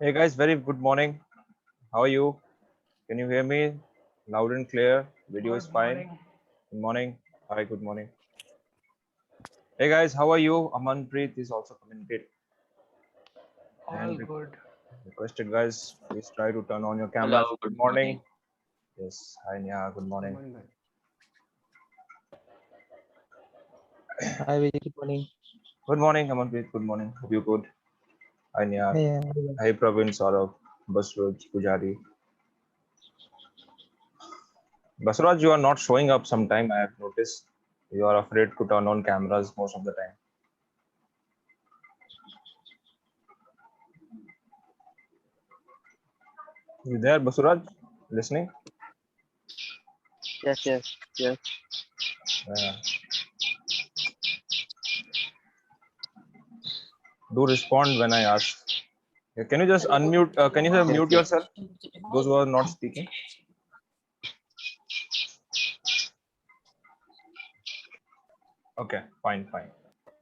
Hey guys, very good morning. How are you? Can you hear me loud and clear? Video is Good fine. morning. Good morning. Hi, good morning. Hey guys, how are you? Amanpreet is also communicating. All And good. requested guys, please try to turn on your cameras. Hello, Good good morning. morning. Yes, hi Neha, good morning. Hi, Vijay. Good morning. Good morning, Amanpreet. Good morning. Hope you're good. Hi Neha. Yeah, Hi Praveen, Saurabh, Basraj, Pujari. Basraj, you are not showing up sometime. I have noticed. You are afraid to turn on cameras most of the time. You there, Basraj? Listening? Yes. Yeah. Do respond when I ask. Yeah, can you just unmute? Can you just Yes, mute yes. yourself? Those who are not speaking. Okay, fine.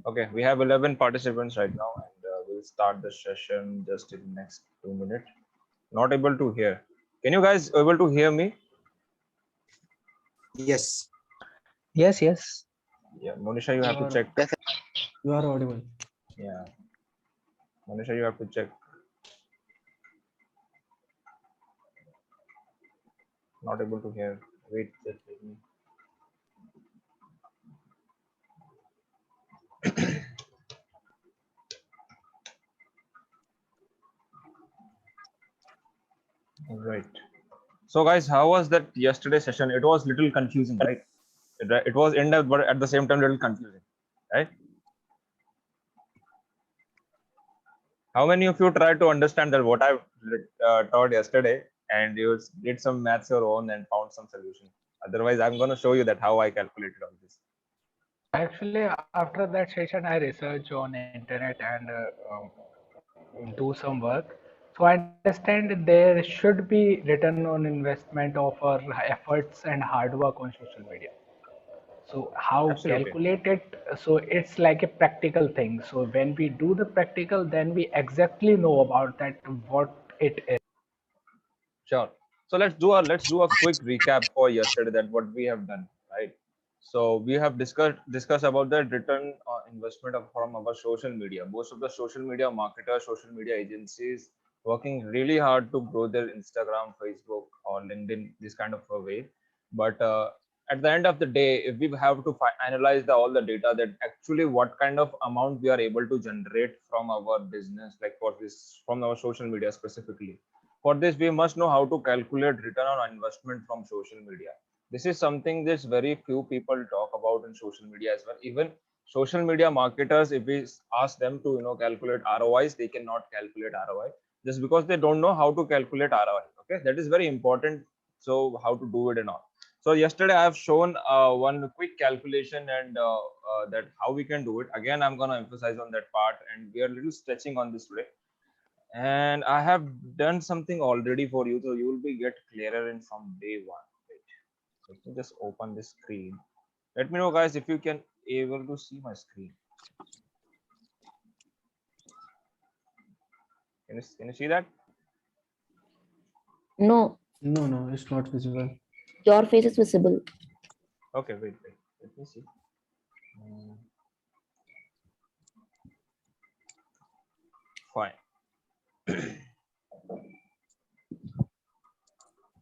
Okay, we have 11 participants right now, and we'll start the session just in the next 2 minutes. Not able to hear. Can you guys able to hear me? Yes, yes. Yeah, Monisha, you have to check. Yes, you are audible. Yeah, Monisha, you have to check. Not able to hear. Wait, just let me. Right. So, guys, how was that yesterday session? It was little confusing, right? It was in depth, but at the same time, little confusing, right? How many of you tried to understand that what I taught yesterday, and you did some maths your own and found some solution? Otherwise, I'm going to show you that how I calculated all this. Actually, after that session, I research on internet and do some work. So I understand there should be return on investment of our efforts and hard work on social media. So how Absolutely. calculate it? So it's like a practical thing. So when we do the practical, then we exactly know about that what it is. Sure. So let's do a quick recap for yesterday that what we have done, right? So we have discussed about the return investment from our social media. Most of the social media marketers, social media agencies working really hard to grow their Instagram, Facebook, or LinkedIn, this kind of a way. But at the end of the day, if we have to analyze all the data, that actually what kind of amount we are able to generate from our business, like for this from our social media specifically. For this, we must know how to calculate return on investment from social media. This is something that very few people talk about in social media as well. Even social media marketers, if we ask them to calculate ROIs, they cannot calculate ROI just because they don't know how to calculate ROI. Okay, that is very important. So how to do it and all. So yesterday I have shown one quick calculation and that how we can do it. Again, I'm gonna emphasize on that part, and we are a little stretching on this today, and I have done something already for you, so you will be get clearer in from day one. Wait, let me just open this screen. Let me know, guys, if you can able to see my screen. Can you see that? No, No, it's not visible. your face is visible. Okay, wait. Let me see. Mm, Fine.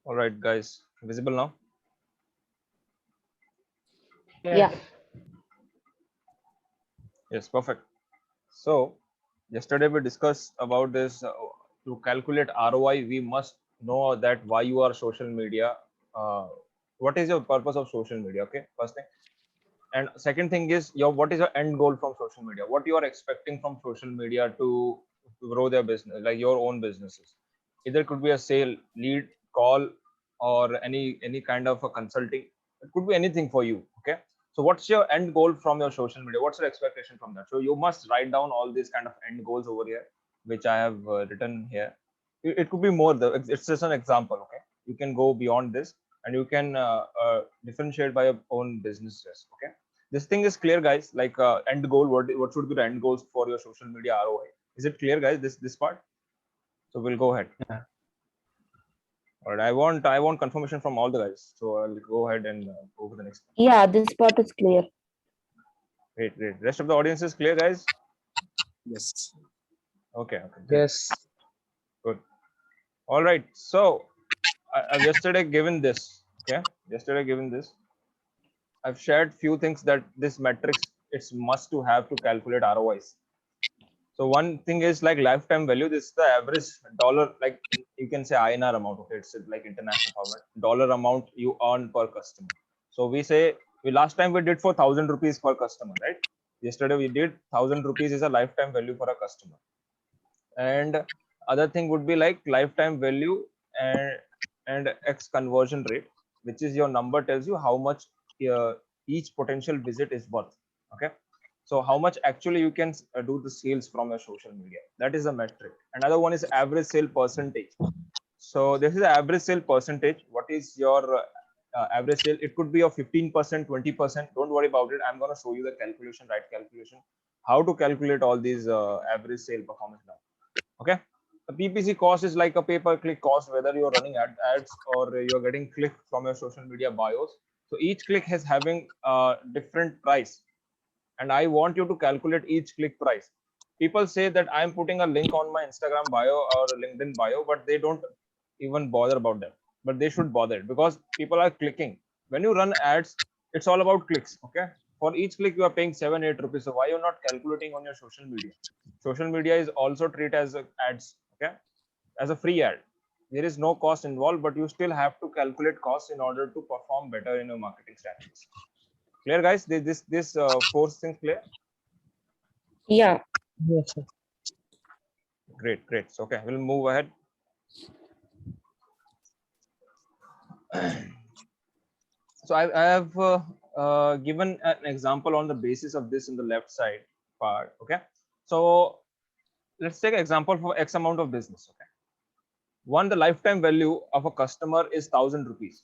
All right, guys, visible now. Yes. Yeah, Yes, perfect. So yesterday we discussed about this. To calculate ROI, we must know that why you are social media. Uh, what is your purpose of social media? Okay, first thing. And second thing is your what is your end goal from social media? What you are expecting from social media to grow their business, like your own businesses. Either could be a sale, lead, call, or any kind of a consulting. It could be anything for you. Okay. So what's your end goal from your social media? What's your expectation from that? So you must write down all these kind of end goals over here, which I have written here. It could be more. It's just an example. Okay. You can go beyond this, and you can differentiate by your own businesses. Okay, this thing is clear, guys. Like end goal, what should be the end goals for your social media ROI? Is it clear, guys? This part. So we'll go ahead. Yeah. All right. I want confirmation from all the guys. So I'll go ahead and go to the next. Yeah, this part is clear. Great, great. Rest of the audience is clear, guys. Yes. Okay. Okay. Great. Yes. Good. All right. So I've yesterday given this. Okay. Yesterday given this. I've shared few things that this metrics it's must to have to calculate ROIs. So one thing is like lifetime value. This is the average dollar, like you can say INR amount. Okay, it's like international format. Dollar amount you earn per customer. So we say last time we did for 1,000 rupees per customer, right? Yesterday we did 1,000 rupees is a lifetime value for a customer. And other thing would be like lifetime value and X conversion rate, which is your number tells you how much each potential visit is worth. Okay. So how much actually you can do the sales from your social media. That is a metric. Another one is average sale percentage. So this is the average sale percentage. What is your average sale? It could be of 15%, 20%. Don't worry about it. I'm going to show you the calculation, right calculation, how to calculate all these average sale performance now. Okay. The PPC cost is like a pay-per-click cost, whether you're running ads or you're getting click from your social media bios. So each click is having a different price. And I want you to calculate each click price. People say that I'm putting a link on my Instagram bio or LinkedIn bio, but they don't even bother about that. But they should bother because people are clicking. When you run ads, it's all about clicks. Okay. For each click, you are paying 7-8 rupees. So why you're not calculating on your social media? Social media is also treated as ads. Okay. As a free ad. There is no cost involved, but you still have to calculate costs in order to perform better in your marketing strategies. Clear, guys? This four things clear? Yeah. Yes, sir. Great, great. So, okay, we'll move ahead. So I have given an example on the basis of this in the left side part. Okay. So let's take an example for X amount of business. Okay. One, the lifetime value of a customer is 1,000 rupees.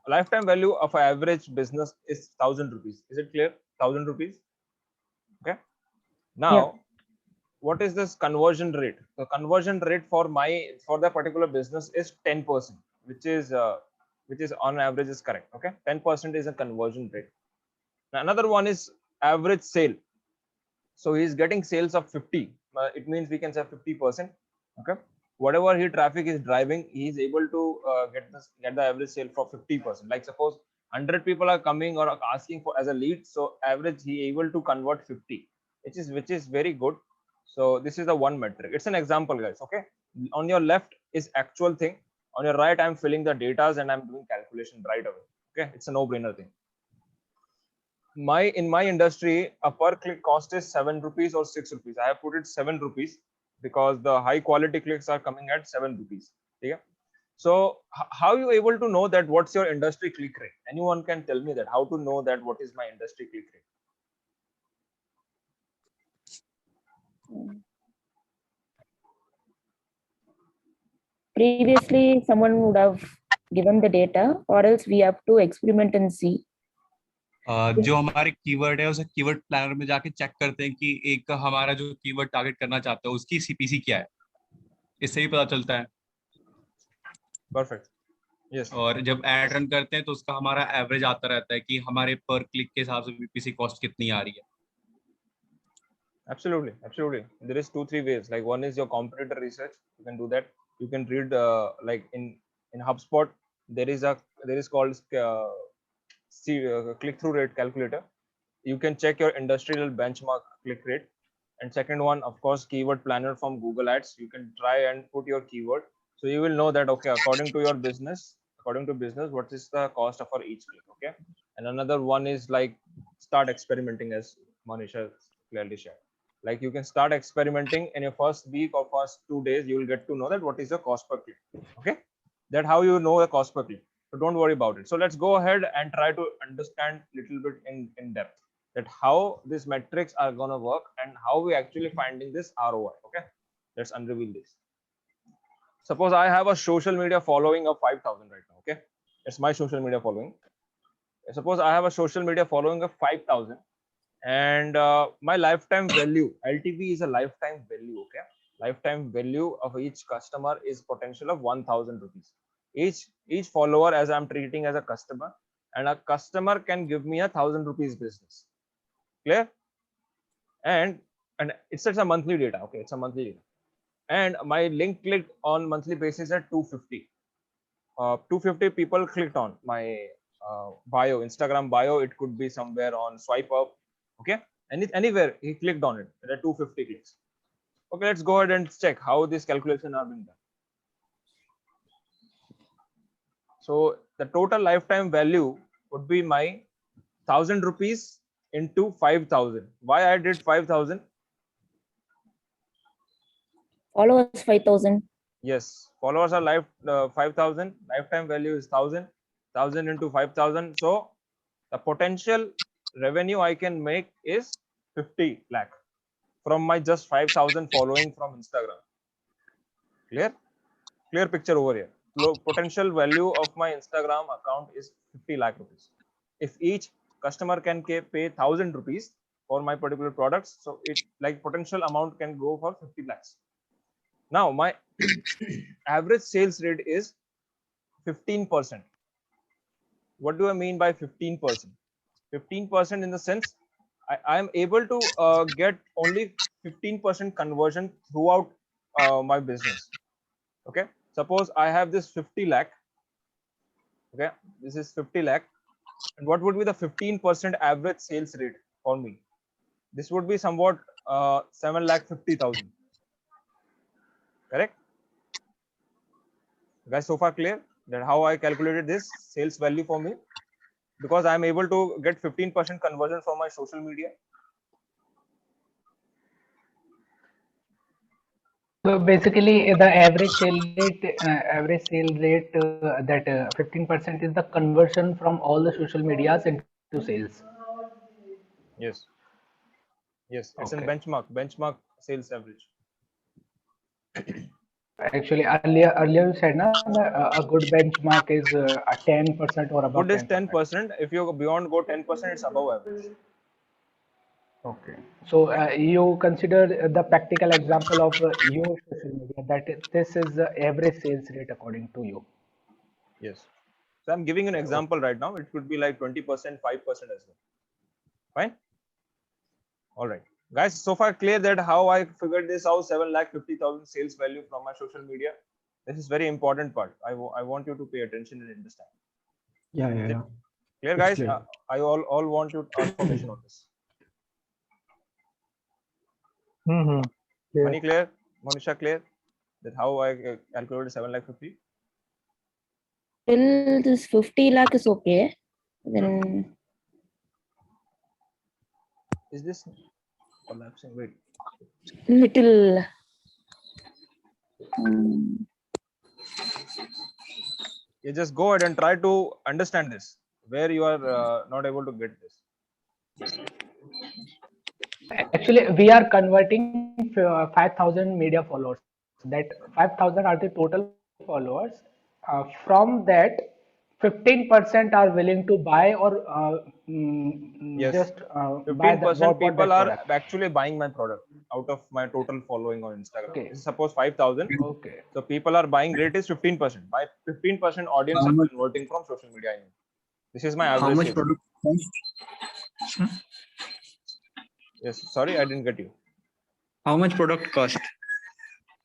Lifetime value of an average business is 1,000 rupees. Is it clear? 1,000 rupees. Okay. Now, Yeah. what is this conversion rate? The conversion rate for the particular business is 10%, which is on average is correct. Okay, 10% is a conversion rate. Now, another one is average sale. So he's getting sales of 50. It means we can say 50%. Okay, whatever he traffic is driving, he is able to get the average sale for 50%. Like suppose 100 people are coming or asking for as a lead, so average he able to convert 50, which is very good. So this is the one metric. It's an example, guys. Okay, on your left is actual thing. On your right, I'm filling the datas and I'm doing calculation right away. Okay, it's a no-brainer thing. In my industry, a per click cost is 7 rupees or 6 rupees. I have put it 7 rupees because the high quality clicks are coming at 7 rupees. Yeah. So how you able to know that what's your industry click rate? Anyone can tell me that how to know that what is my industry click rate? Previously, someone would have given the data, or else we have to experiment and see. जो हमारे keyword है उसे keyword planner में जाके check करते हैं कि एक हमारा जो कीवर्ड टारगेट करना चाहता है उसकी सीपीसी क्या है, इससे ही पता चलता है. परफेक्ट. यस. और जब एड रन करते हैं तो उसका हमारा एवरेज आता रहता है कि हमारे पर क्लिक के हिसाब से बीपीसी कॉस्ट कितनी आ रही है. Absolutely, absolutely. There is 2-3 ways. Like one is your competitor research. You can do that. You can read like in HubSpot there is called click-through rate calculator. You can check your industrial benchmark click rate. And second one, of course, keyword planner from Google Ads. You can try and put your keyword, so you will know that okay, according to your business, what is the cost of for each click. Okay. And another one is like start experimenting, as Manisha clearly shared. Like you can start experimenting in your first week or first 2 days, you will get to know that what is the cost per click. Okay, that how you know the cost per click. So don't worry about it. So let's go ahead and try to understand a little bit in depth that how these metrics are going to work and how we actually finding this ROI. Okay, let's unreveal this. Suppose I have a social media following of 5,000 right now. Okay, it's my social media following. Suppose I have a social media following of 5,000 And my lifetime value, LTV, is a lifetime value. Okay, lifetime value of each customer is potential of 1000 rupees. Each follower, as I'm treating as a customer, and a customer can give me 1000 rupees business. Clear? And it's a monthly data. Okay, it's a monthly data. And my link clicked on monthly basis at 250. 250 people clicked on my bio, Instagram bio. It could be somewhere on swipe up. Okay, anywhere he clicked on it. There are 250 clicks. Okay, let's go ahead and check how this calculation are being done. So the total lifetime value would be my 1000 rupees into 5000. Why I did 5000? Followers 5,000. Yes, followers are 5000. Lifetime value is 1000. 1000 into 5000. So the potential revenue I can make is 50 lakh from my just 5000 following from Instagram. Clear picture over here. Potential value of my Instagram account is 50 lakh rupees. If each customer can pay 1000 rupees for my particular products, so it like potential amount can go for 50 lakhs. Now my average sales rate is 15%. What do I mean by 15%? 15% in the sense I am able to get only 15% conversion throughout my business. Okay, suppose I have this 50 lakh. Okay, this is 50 lakh, and what would be the 15% average sales rate for me? This would be somewhat 7,50,000. Correct, guys? So far clear that how I calculated this sales value for me, because I am able to get 15% conversion from my social media. So basically, the average sale rate that 15% is the conversion from all the social medias into sales. Yes, it's in Okay. benchmark sales average. Actually, earlier you said na, a good benchmark is a 10% or above Good is 10%. 10%. If you beyond go 10%, it's above average. Okay. So you consider the practical example of your social media that this is the average sales rate according to you. Yes. So I'm giving an example right now. It could be like 20%, 5% as well. Fine. All right, guys. So far clear that how I figured this out, 7,50,000 sales value from my social media. This is very important part. I want you to pay attention and understand. Yeah. Clear, It's guys? clear. I all want your information on this. Clear. Money clear? Monisha clear? That how I calculated 7,50,000? Till this 50 lakh is okay. Then Is this collapsing? Wait. little. um, You just go ahead and try to understand this. Where you are not able to get this. Actually, we are converting 5,000 media followers. That 5,000 are the total followers. From that, 15% are willing to buy or Yes. just buy 15% bought people that are product. actually buying my product out of my total following on Instagram. Okay. This is suppose 5,000. Okay. So people are buying rate is 15%. My 15% audience How is much- converting from social media. I mean. This is my How average much sales. product cost? Yes. Sorry, I didn't get you. How much product cost?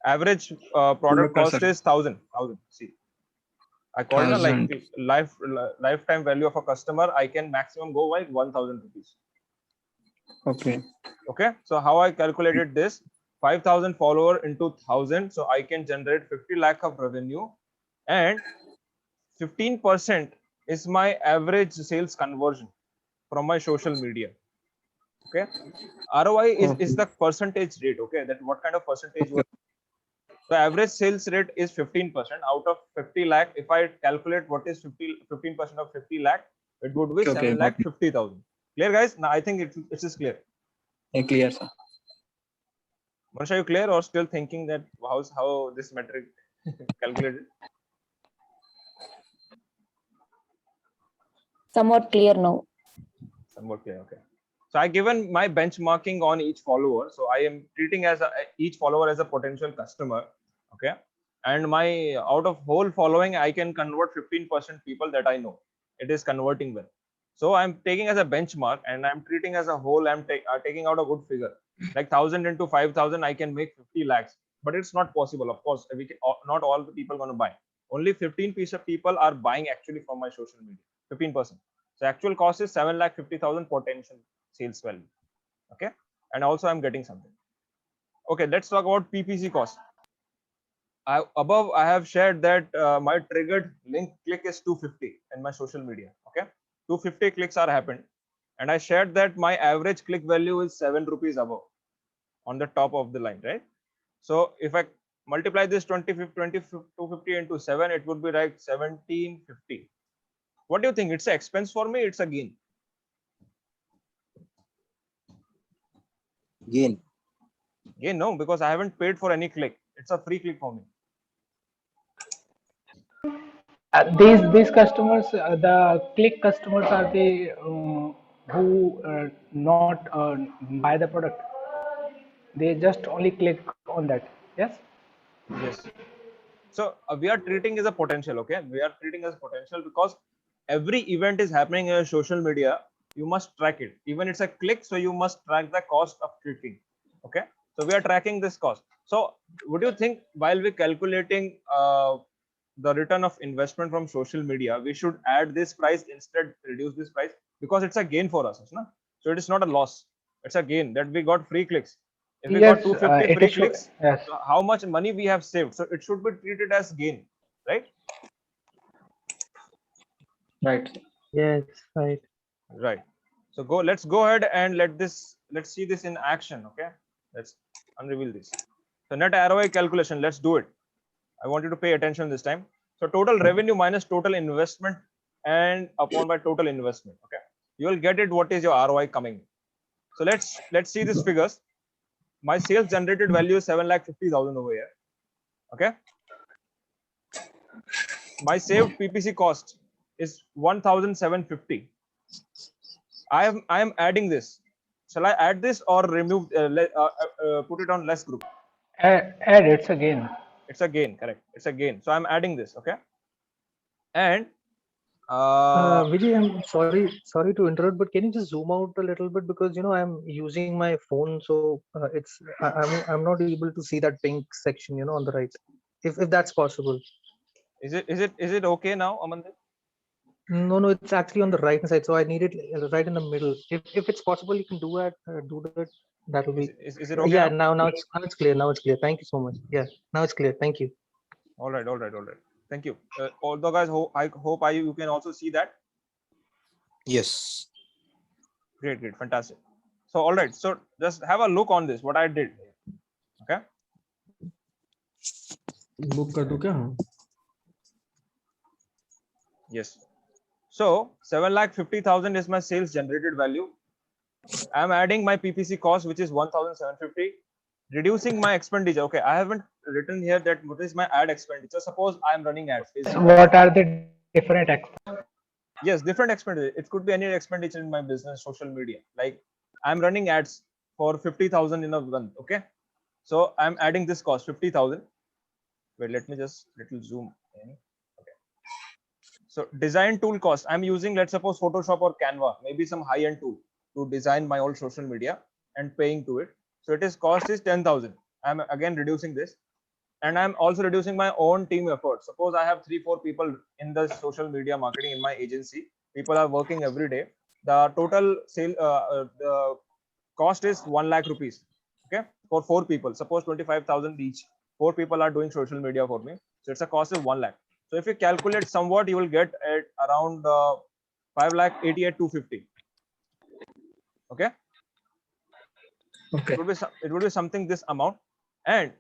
Average product Product cost cost. is 1,000. See, I called it like 1,000. lifetime value of a customer. I can maximum go like 1,000 rupees. Okay. Okay, so how I calculated this, 5,000 follower into 1,000, so I can generate 50 lakh of revenue, and 15% is my average sales conversion from my social media. Okay, ROI is the percentage rate. Okay, that what kind of percentage you are. The average sales rate is 15% out of 50 lakh. If I calculate what is 15% of 50 lakh, it would be Okay, 7,50,000. Clear, guys? Now I think it is clear. Clear, sir. Manisha, are you clear or still thinking that how this metric calculated? somewhat clear now. Somewhat clear. Okay. So I given my benchmarking on each follower. So I am treating as each follower as a potential customer. Okay. And my out of whole following, I can convert 15% people that I know. It is converting well. So I'm taking as a benchmark and I'm treating as a whole. I'm taking out a good figure. Like 1,000 into 5,000, I can make 50 lakhs. But it's not possible. Of course, not all the people going to buy. Only 15% of people are buying actually from my social media. 15%. So actual cost is 7,50,000 potential sales value. Okay. And also I'm getting something. Okay. Let's talk about PPC cost. Above I have shared that my triggered link click is 250 in my social media. Okay. 250 clicks are happened. And I shared that my average click value is 7 rupees above on the top of the line, right? So if I multiply this 250 into 7, it would be like 1750. What do you think? It's an expense for me? It's a gain? Gain. Gain, no, because I haven't paid for any click. It's a free click for me. These customers, the click customers are the who not buy the product. They just only click on that. Yes. Yes. So we are treating as a potential. Okay, we are treating as potential because every event is happening in social media. You must track it. Even it's a click, so you must track the cost of clicking. Okay, so we are tracking this cost. So would you think while we calculating the return of investment from social media, we should add this price instead, reduce this price, because it's a gain for us, no? So it is not a loss. It's a gain that we got free clicks. If we got Yes, 250 it free is. clicks, Yes. so how much money we have saved? So it should be treated as gain, right? Right. Yes, right. Right. So let's go ahead and let's see this in action. Okay. Let's unreveal this. So net ROI calculation, let's do it. I want you to pay attention this time. So total revenue minus total investment and upon by total investment. Okay. You will get it. What is your ROI coming? So let's see these figures. My sales generated value is 7,50,000 over here. Okay. My saved PPC cost is 1,750. I am adding this. Shall I add this or remove? Put it on less group. Add it's a gain. It's a gain, correct? It's a gain. So I'm adding this, okay? And Vijay, I'm sorry to interrupt, but can you just zoom out a little bit because I'm using my phone, so I'm not able to see that pink section, on the right, if that's possible. is it okay now, Amandeep? No, it's actually on the right hand side, so I need it right in the middle. If it's possible, you can do that. That'll be. Is it okay Yeah, now? now it's clear. Now it's clear. Thank you so much. Yeah, now it's clear. Thank you. All right. Thank you. Although guys, I hope you can also see that. Yes. Great, fantastic. So all right, so just have a look on this. What I did. Okay. Book कर दूं क्या? Yes. So 7,50,000 is my sales generated value. I'm adding my PPC cost, which is 1,750, reducing my expenditure. Okay, I haven't written here that what is my ad expenditure. Suppose I'm running ads. What are the different expenses? Yes, different expenditure. It could be any expenditure in my business, social media. Like I'm running ads for 50,000 in a month. Okay, so I'm adding this cost 50,000. Wait, let me just little zoom in. Okay. So design tool cost. I'm using, let's suppose Photoshop or Canva, maybe some high-end tool to design my own social media and paying to it. So it is cost is 10,000. I'm again reducing this, and I'm also reducing my own team effort. Suppose I have 3-4 people in the social media marketing in my agency. People are working every day. The total sale, the cost is 1 lakh rupees. Okay, for 4 people. Suppose 25,000 each. 4 people are doing social media for me. So it's a cost of 1 lakh. So if you calculate somewhat, you will get at around 5,88,250. Okay. Okay. It would be something this amount. And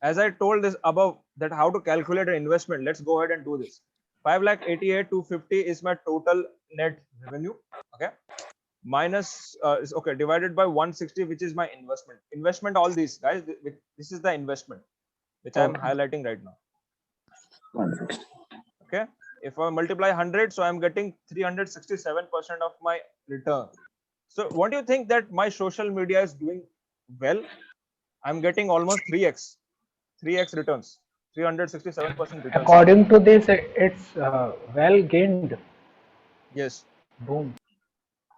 as I told this above, that how to calculate an investment, let's go ahead and do this. 5,88,250 is my total net revenue. Okay. Minus is okay, divided by 160, which is my investment. Investment, all these guys, this is the investment which I'm highlighting right now. Okay. If I multiply 100, so I'm getting 367% of my return. So what do you think that my social media is doing well? I'm getting almost 3x returns, 367% returns. According to this, it's well gained. Yes, Boom.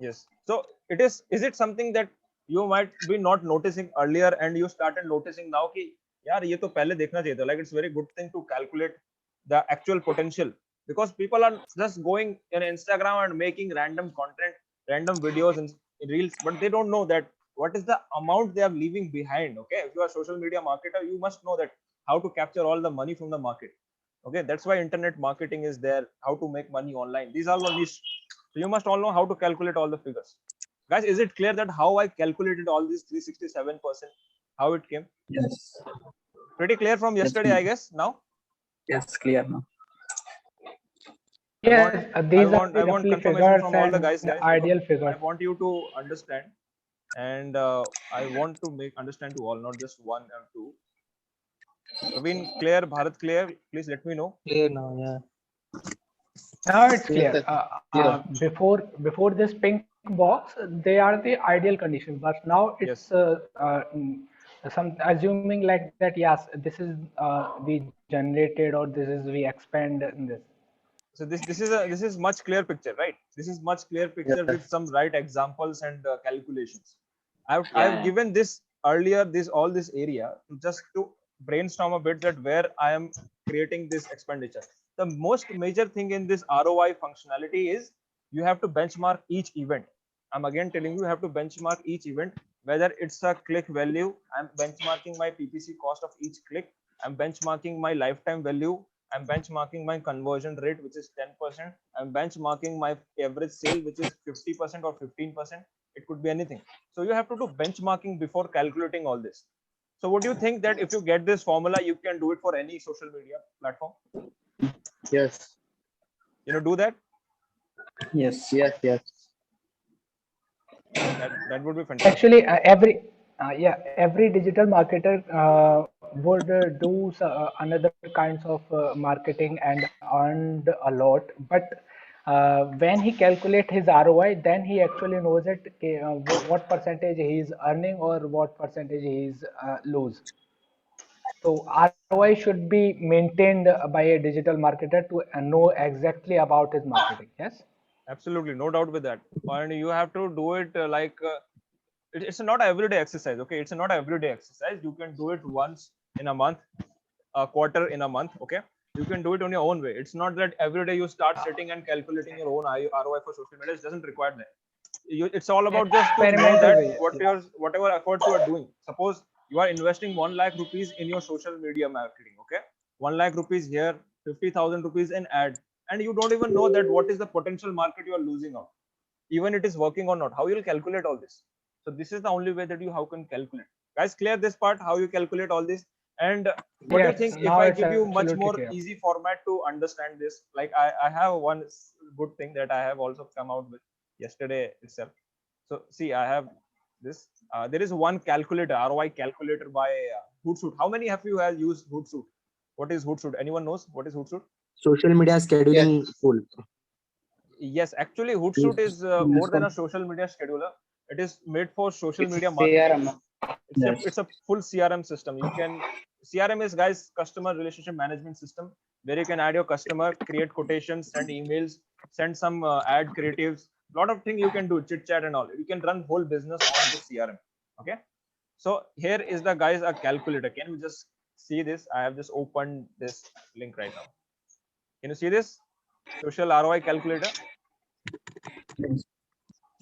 yes. So is it something that you might be not noticing earlier and you started noticing now कि यार ये तो पहले देखना चाहिए था. Like it's very good thing to calculate the actual potential, because people are just going in Instagram and making random content, random videos and reels, but they don't know that what is the amount they are leaving behind. Okay, if you are a social media marketer, you must know that how to capture all the money from the market. Okay, that's why internet marketing is there, how to make money online. These are all these. So you must all know how to calculate all the figures. Guys, is it clear that how I calculated all these 367%, how it came? Yes. Pretty clear from yesterday, I guess. Now Yes, clear now. Yes, these are the I want roughly confirmation figures from all the and guys, the because ideal I figures. want you to understand, and I want to make understand to all, not just one or two. Praveen, clear? Bharat, clear? Please let me know. Clear now, yeah. Now it's Clear, clear. sir. Clear. Before this pink box, they are the ideal conditions. But now Yes. it's some assuming like that. Yes, this is we generated, or this is we expand in this. So this is much clear picture, right? This is much clear picture Yes. with some right examples and calculations. I've Yeah. given this earlier, this all this area just to brainstorm a bit that where I am creating this expenditure. The most major thing in this ROI functionality is you have to benchmark each event. I'm again telling you, you have to benchmark each event, whether it's a click value. I'm benchmarking my PPC cost of each click. I'm benchmarking my lifetime value. I'm benchmarking my conversion rate, which is 10%. I'm benchmarking my average sale, which is 50% or 15%. It could be anything. So you have to do benchmarking before calculating all this. So would you think that if you get this formula, you can do it for any social media platform? Yes. Do that? Yes. Yes. Yes. That would be fantastic. Actually, every digital marketer would do another kinds of marketing and earned a lot. But when he calculate his ROI, then he actually knows it what percentage he is earning or what percentage he is lose. So ROI should be maintained by a digital marketer to know exactly about his marketing. Yes. Absolutely, no doubt with that. And you have to do it it's not an everyday exercise. Okay, it's not an everyday exercise. You can do it once in a month, a quarter in a month. Okay, you can do it on your own way. It's not that every day you start sitting and calculating your own ROI for social media. It doesn't require that. It's all about just to know Experimental that way. whatever efforts you are doing. Suppose you are investing 1 lakh rupees in your social media marketing. Okay, 1 lakh rupees here, 50,000 rupees in ad, and you don't even know that what is the potential market you are losing out, even it is working or not. How you'll calculate all this? So this is the only way that you how can calculate. Guys, clear this part, how you calculate all this. And what do you Yes. think if Now I it's give you much absolutely more clear. easy format to understand this? Like I have one good thing that I have also come out with yesterday itself. So see, I have this. There is one calculator, ROI calculator by Hootsuite. How many of you have used Hootsuite? What is Hootsuite? Anyone knows what is Hootsuite? Social media scheduling tool. Yes, actually, Hootsuite is more than a social media scheduler. It is made for social media marketing. CRM. It's a full CRM system. You can CRM is, guys, customer relationship management system, where you can add your customer, create quotations, send emails, send some ad creatives. Lot of things you can do, chit chat and all. You can run whole business on this CRM. Okay. So here is the, guys, a calculator. Can you just see this? I have just opened this link right now. Can you see this? Social ROI calculator.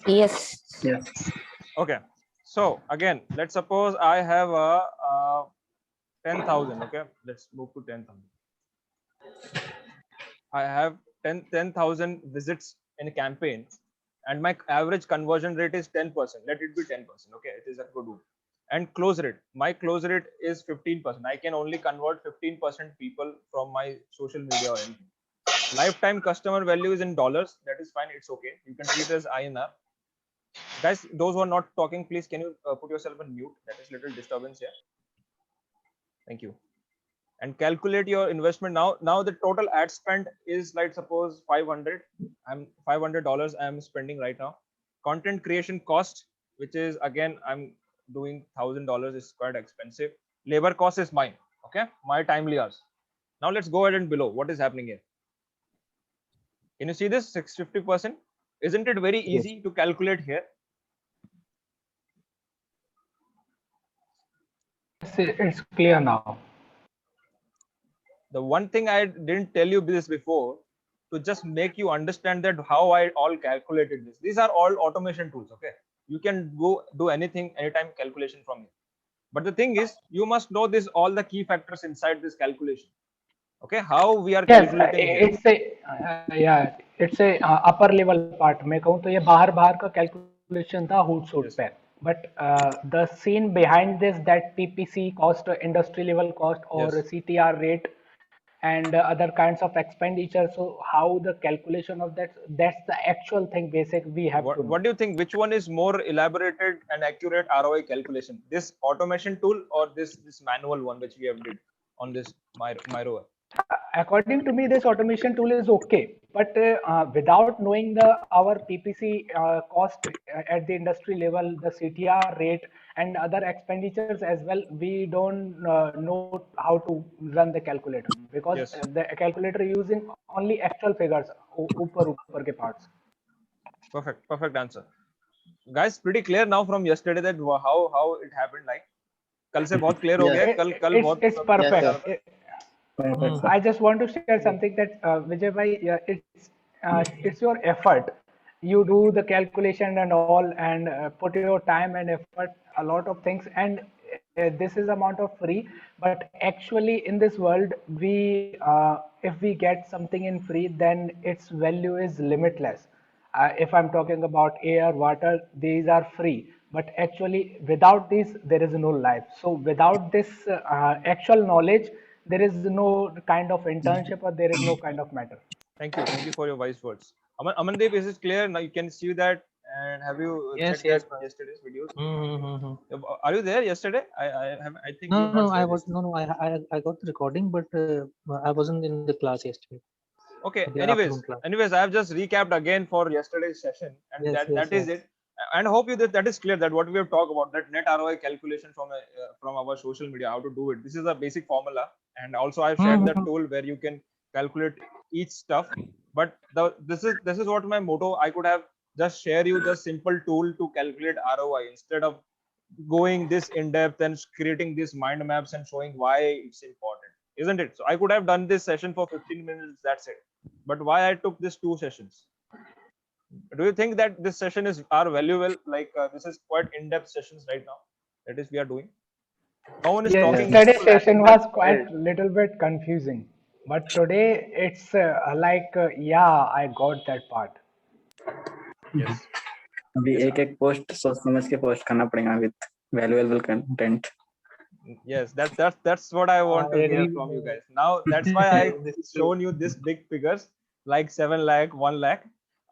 Yes. Yes. Okay, so again, let's suppose I have a 10,000. Okay, let's move to 10,000. I have 10,000 visits in a campaign, and my average conversion rate is 10%. Let it be 10%. Okay, it is a good one. And close rate, my close rate is 15%. I can only convert 15% people from my social media or anything. Lifetime customer value is in dollars. That is fine. It's okay. You can treat it as INR. Guys, those who are not talking, please can you put yourself on mute? That is little disturbance here. Thank you. And calculate your investment now. Now the total ad spend is, like, suppose 500. I'm $500 I'm spending right now. content creation cost, which is again I'm doing $1,000 is quite expensive. Labor cost is mine. Okay, my timely hours. Now let's go ahead and below. What is happening here? Can you see this 650%? Isn't it very Yes. easy to calculate here? It's clear now. The one thing I didn't tell you this before, to just make you understand that how I all calculated this. These are all automation tools. Okay, you can go do anything, anytime calculation from here. But the thing is, you must know this all the key factors inside this calculation. Okay, how we are Yes, calculating here. it's a yeah, it's a upper level part. मैं कहूँ तो ये बाहर का calculation था hood suit Yes. पे. But the scene behind this, that PPC cost, industry level cost, or Yes. CTR rate, and other kinds of expenditure. So how the calculation of that's the actual thing basic we have to know. What do you think? Which one is more elaborated and accurate ROI calculation? This automation tool or this manual one which we have did on this Miro? According to me, this automation tool is okay, but without knowing our PPC cost at the industry level, the CTR rate, and other expenditures as well, we don't know how to run the calculator, because Yes. the calculator using only actual figures, ऊपर के parts. Perfect answer. Guys, pretty clear now from yesterday that how it happened. Like, कल से बहुत clear हो Yes. गया. कल बहुत It's perfect. Yes, sir. Perfect, sir. I just want to share something that Vijay bhai, it's your effort. You do the calculation and all, and put your time and effort, a lot of things, and this is amount of free. But actually, in this world, if we get something in free, then its value is limitless. If I'm talking about air, water, these are free. But actually, without this, there is no life. So without this actual knowledge, there is no kind of internship, or there is no kind of matter. Thank you for your wise words. Amandeep, is it clear now? You can see that, and have you Yes, checked yes. that yesterday's videos? Mm-hmm. Are you there yesterday? I think No, you were no, not I there was yesterday. I got the recording, but I wasn't in the class yesterday. Okay. The afternoon class. Anyways, I have just recapped again for yesterday's session, and Yes, that is yes. it. And hope you that is clear that what we have talked about, that net ROI calculation from our social media, how to do it. This is a basic formula, and also I've shared that tool where you can calculate each stuff. But this is what my motto. I could have just share you the simple tool to calculate ROI instead of going this in depth and creating these mind maps and showing why it's important, isn't it? So I could have done this session for 15 minutes, that's it. But why I took this 2 sessions? Do you think that this session are valuable? Like this is quite in-depth sessions right now that is we are doing. No one is talking Yesterday's into that session in-depth was way. quite little bit confusing, but today it's yeah, I got that part. Yes. अभी Yes, एक post सोच समझ के post करना पड़ेगा with valuable content. yes, that's what I want to hear from you guys. Now that's why I shown you this big figures like 7 lakh, 1 lakh.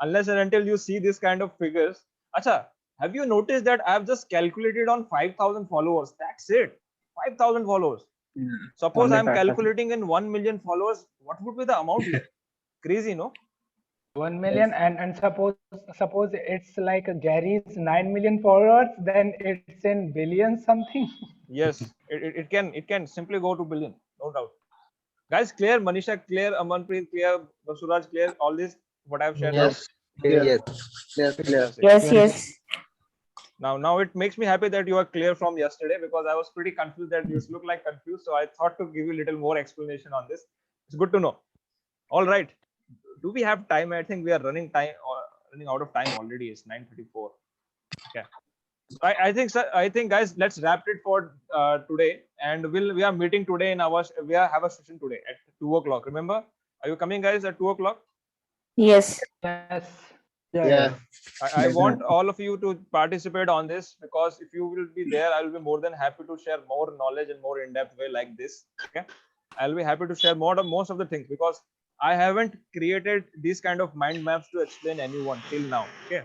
Unless and until you see this kind of figures. Acha, have you noticed that I've just calculated on 5,000 followers? That's it. 5,000 followers. Suppose Only I'm 5,000. calculating in 1 million followers. What would be the amount here? Crazy, no? 1 million, and suppose it's like Gary's 9 million followers, then it's in billions something. Yes, it can simply go to billion, no doubt. Guys, clear? Manisha, clear? Amanpreet, clear? Basuraj, clear? All this, what I've shared Yes. Yes. Yes, clear. out? Yes. Now it makes me happy that you are clear from yesterday, because I was pretty confused that you look like confused. So I thought to give you a little more explanation on this. It's good to know. All right. Do we have time? I think we are running out of time already. It's 9:34. Okay. I think, sir. I think, guys, let's wrap it for today. And we are meeting today we have a session today at 2 o'clock. Remember? Are you coming, guys, at 2 o'clock? Yes. Yes. Yeah. I want all of you to participate on this, because if you will be there, I will be more than happy to share more knowledge in more in-depth way like this. Okay, I'll be happy to share most of the things, because I haven't created these kind of mind maps to explain anyone till now. Okay,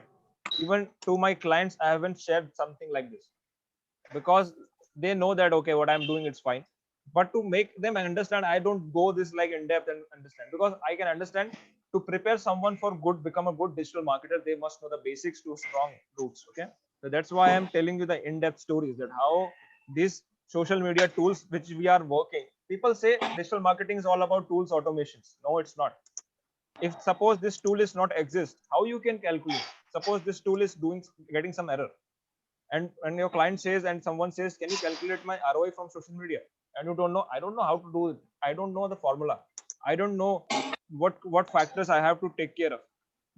even to my clients, I haven't shared something like this, because they know that okay, what I'm doing it's fine. But to make them understand, I don't go this like in depth and understand, because I can understand to prepare someone for good, become a good digital marketer, they must know the basics to strong roots. Okay, so that's why I'm telling you the in-depth stories that how these social media tools which we are working. People say digital marketing is all about tools, automations. No, it's not. If suppose this tool is not exist, how you can calculate? Suppose this tool is getting some error, and your client says, and someone says, can you calculate my ROI from social media? And you don't know. I don't know how to do it. I don't know the formula. I don't know what factors I have to take care of.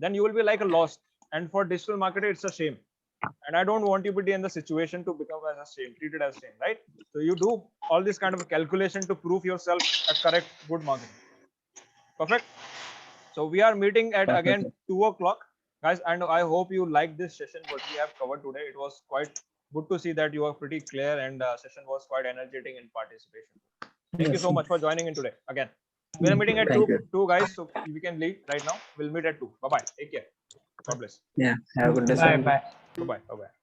Then you will be like a lost. And for digital marketer, it's a shame. And I don't want you to be in the situation to become as a shame, treated as shame, right? So you do all this kind of a calculation to prove yourself a correct, good marketing. Perfect. So we are meeting at again 2 o'clock, guys, and I hope you like this session what we have covered today. It was quite good to see that you are pretty clear, and session was quite energetic in participation. Thank you so much for joining in today again. We are meeting at Thank you. 2 guys, so we can leave right now. We'll meet at 2. Bye bye. Take care. God bless. Yeah, have a good day. Bye bye. Bye bye. Bye bye.